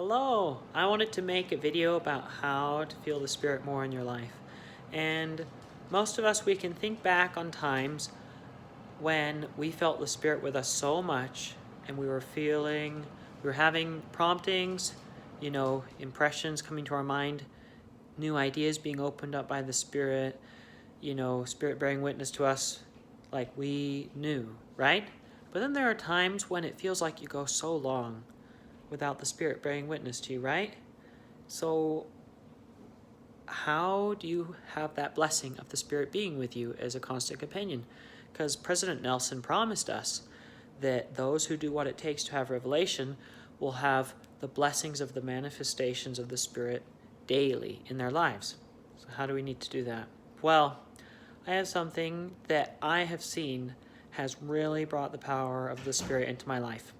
Hello! I wanted to make a video about how to feel the Spirit more in your life. And most of us, we can think back on times when we felt the Spirit with us so much and we were having promptings, impressions coming to our mind, new ideas being opened up by the Spirit, Spirit bearing witness to us like we knew, right? But then there are times when it feels like you go so long without the Spirit bearing witness to you, right? So how do you have that blessing of the Spirit being with you as a constant companion? Because President Nelson promised us that those who do what it takes to have revelation will have the blessings of the manifestations of the Spirit daily in their lives. So how do we need to do that? Well, I have something that I have seen has really brought the power of the Spirit into my life.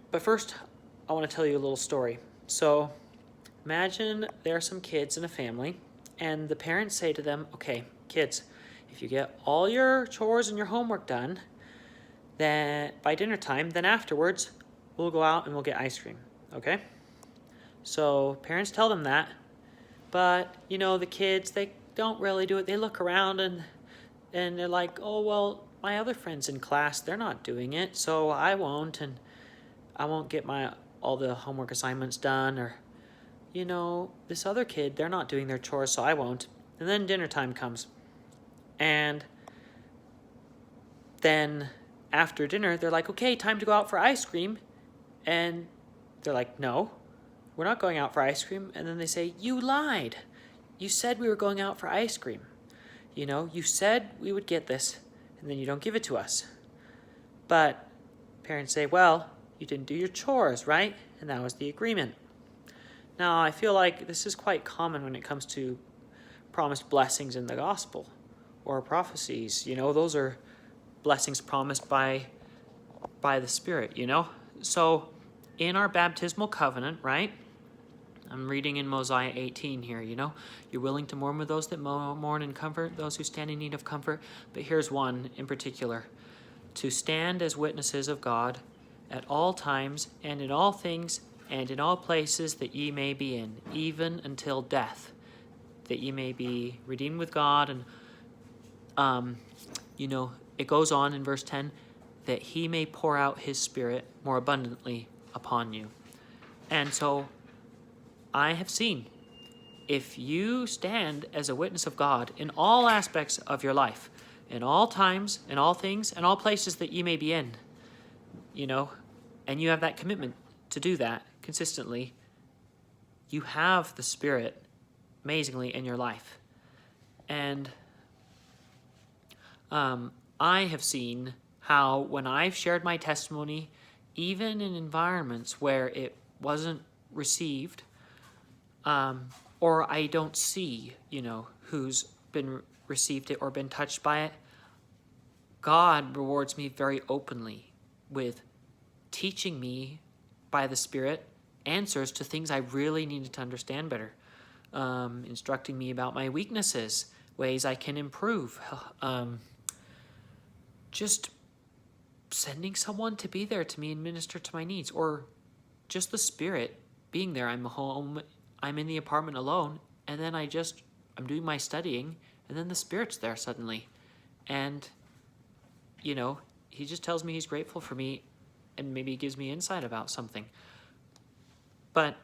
But first, I want to tell you a little story. So imagine there are some kids in a family, and the parents say to them, okay, kids, if you get all your chores and your homework done, then by dinner time, then afterwards, we'll go out and we'll get ice cream, okay? So parents tell them that, but the kids, they don't really do it. They look around and they're like, oh, well, my other friends in class, they're not doing it, so I won't, and I won't get all the homework assignments done, or, this other kid, they're not doing their chores, so I won't. And then dinner time comes. And then after dinner, they're like, okay, time to go out for ice cream. And they're like, no, we're not going out for ice cream. And then they say, you lied. You said we were going out for ice cream. You said we would get this, and then you don't give it to us. But parents say, well, you didn't do your chores, right? And that was the agreement. Now, I feel like this is quite common when it comes to promised blessings in the gospel or prophecies. Those are blessings promised by the Spirit, So in our baptismal covenant, right? I'm reading in Mosiah 18 here, You're willing to mourn with those that mourn and comfort those who stand in need of comfort. But here's one in particular. To stand as witnesses of God at all times, and in all things, and in all places that ye may be in, even until death, that ye may be redeemed with God. And, it goes on in verse 10, that he may pour out his Spirit more abundantly upon you. And so I have seen, if you stand as a witness of God in all aspects of your life, in all times, in all things, and all places that ye may be in, and you have that commitment to do that consistently, you have the Spirit amazingly in your life. And I have seen how when I've shared my testimony, even in environments where it wasn't received, or I don't see, who's been received it or been touched by it, God rewards me very openly with teaching me by the Spirit answers to things I really needed to understand better, instructing me about my weaknesses, ways I can improve, just sending someone to be there to me and minister to my needs, or just the Spirit being there. I'm home, I'm in the apartment alone, and then I'm doing my studying, and then the Spirit's there suddenly. And, he just tells me he's grateful for me, and maybe gives me insight about something. But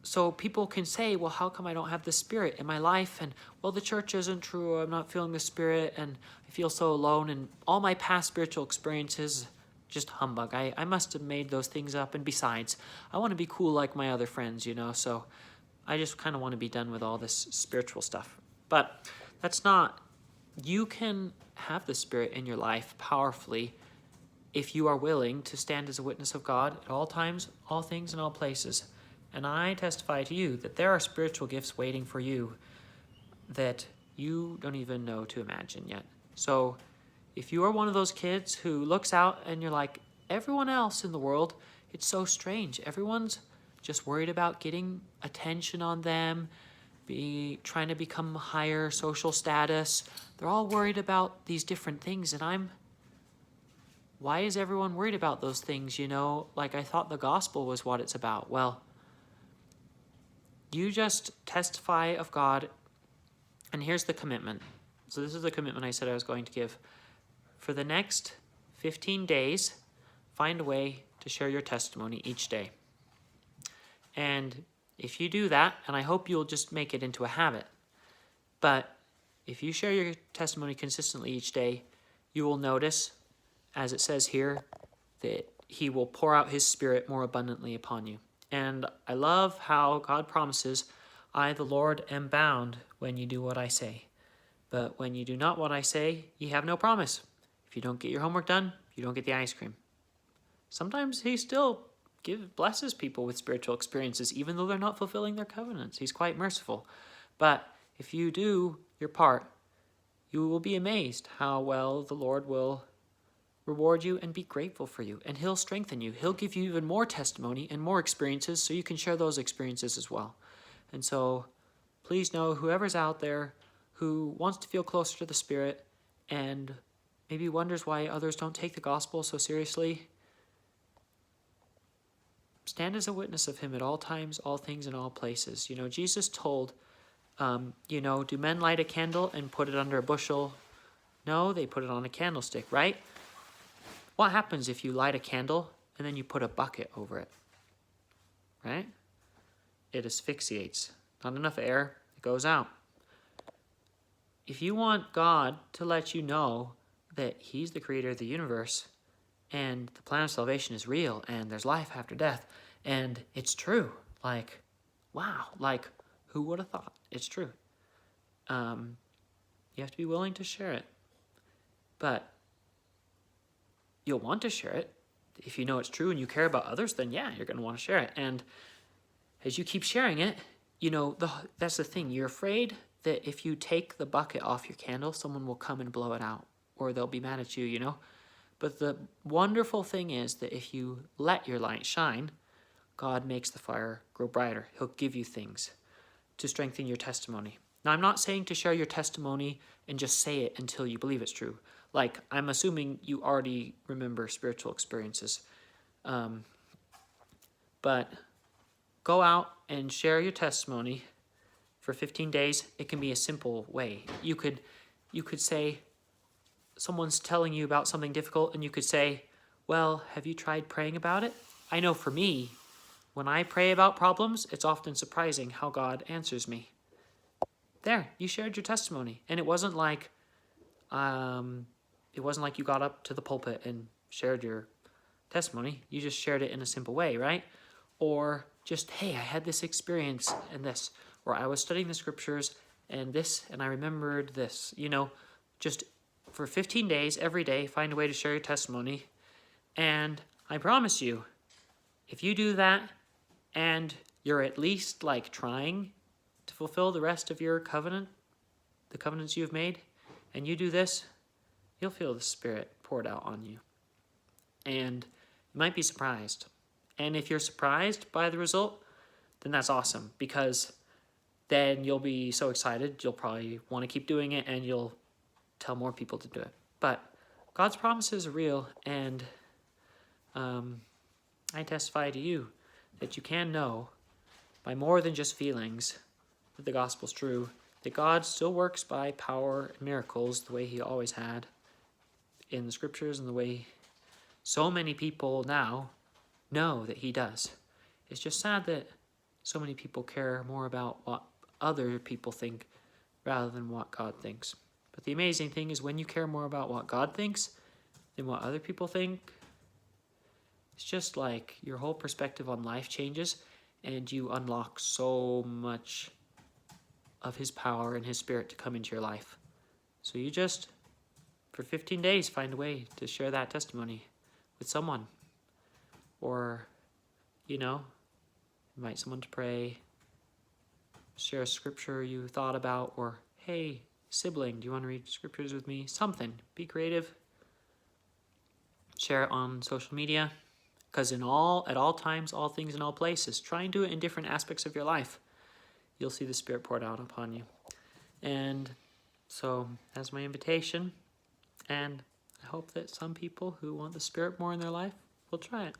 so people can say, well, how come I don't have the Spirit in my life? And, well, the church isn't true. I'm not feeling the Spirit, and I feel so alone. And all my past spiritual experiences, just humbug. I must have made those things up. And besides, I want to be cool like my other friends, so I just kind of want to be done with all this spiritual stuff. But that's not. You can have the Spirit in your life powerfully if you are willing to stand as a witness of God at all times, all things, and all places. And I testify to you that there are spiritual gifts waiting for you that you don't even know to imagine yet. So if you are one of those kids who looks out and you're like, everyone else in the world, it's so strange. Everyone's just worried about getting attention on them, trying to become higher social status. They're all worried about these different things, and why is everyone worried about those things? Like I thought the gospel was what it's about. Well, you just testify of God, and here's the commitment. So this is the commitment I said I was going to give. For the next 15 days, find a way to share your testimony each day. And if you do that, and I hope you'll just make it into a habit, but if you share your testimony consistently each day, you will notice, as it says here, that he will pour out his Spirit more abundantly upon you. And I love how God promises, I, the Lord, am bound when you do what I say. But when you do not what I say, ye have no promise. If you don't get your homework done, you don't get the ice cream. Sometimes he still blesses people with spiritual experiences, even though they're not fulfilling their covenants. He's quite merciful. But if you do your part, you will be amazed how well the Lord will reward you and be grateful for you. And he'll strengthen you. He'll give you even more testimony and more experiences so you can share those experiences as well. And so please know, whoever's out there who wants to feel closer to the Spirit and maybe wonders why others don't take the gospel so seriously, stand as a witness of him at all times, all things, and all places. Jesus told, do men light a candle and put it under a bushel? No, they put it on a candlestick, right? What happens if you light a candle and then you put a bucket over it? Right? It asphyxiates. Not enough air, it goes out. If you want God to let you know that he's the creator of the universe and the plan of salvation is real and there's life after death and it's true, like, wow, like, who would have thought? It's true. You have to be willing to share it. But you'll want to share it. If you know it's true and you care about others, then yeah, you're going to want to share it. And as you keep sharing it, that's the thing. You're afraid that if you take the bucket off your candle, someone will come and blow it out, or they'll be mad at you, But the wonderful thing is that if you let your light shine, God makes the fire grow brighter. He'll give you things to strengthen your testimony. Now, I'm not saying to share your testimony and just say it until you believe it's true. Like, I'm assuming you already remember spiritual experiences. But go out and share your testimony for 15 days. It can be a simple way. You could say, someone's telling you about something difficult, and you could say, well, have you tried praying about it? I know for me, when I pray about problems, it's often surprising how God answers me. There, you shared your testimony. And it wasn't like you got up to the pulpit and shared your testimony. You just shared it in a simple way, right? Or just, hey, I had this experience and this, or I was studying the scriptures and this, and I remembered this. Just for 15 days, every day, find a way to share your testimony. And I promise you, if you do that and you're at least like trying to fulfill the rest of your covenant, the covenants you've made, and you do this, you'll feel the Spirit poured out on you. And you might be surprised. And if you're surprised by the result, then that's awesome, because then you'll be so excited, you'll probably want to keep doing it, and you'll tell more people to do it. But God's promises are real, and I testify to you that you can know by more than just feelings that the gospel's true, that God still works by power and miracles the way he always had in the scriptures and the way so many people now know that he does. It's just sad that so many people care more about what other people think rather than what God thinks. But the amazing thing is, when you care more about what God thinks than what other people think, it's just like your whole perspective on life changes, and you unlock so much of his power and his Spirit to come into your life. So you just, for 15 days, find a way to share that testimony with someone. Or, invite someone to pray, share a scripture you thought about, or, hey, sibling, do you want to read scriptures with me? Something. Be creative. Share it on social media. Because at all times, all things, and all places, try and do it in different aspects of your life. You'll see the Spirit poured out upon you. And so that's my invitation. And I hope that some people who want the Spirit more in their life will try it.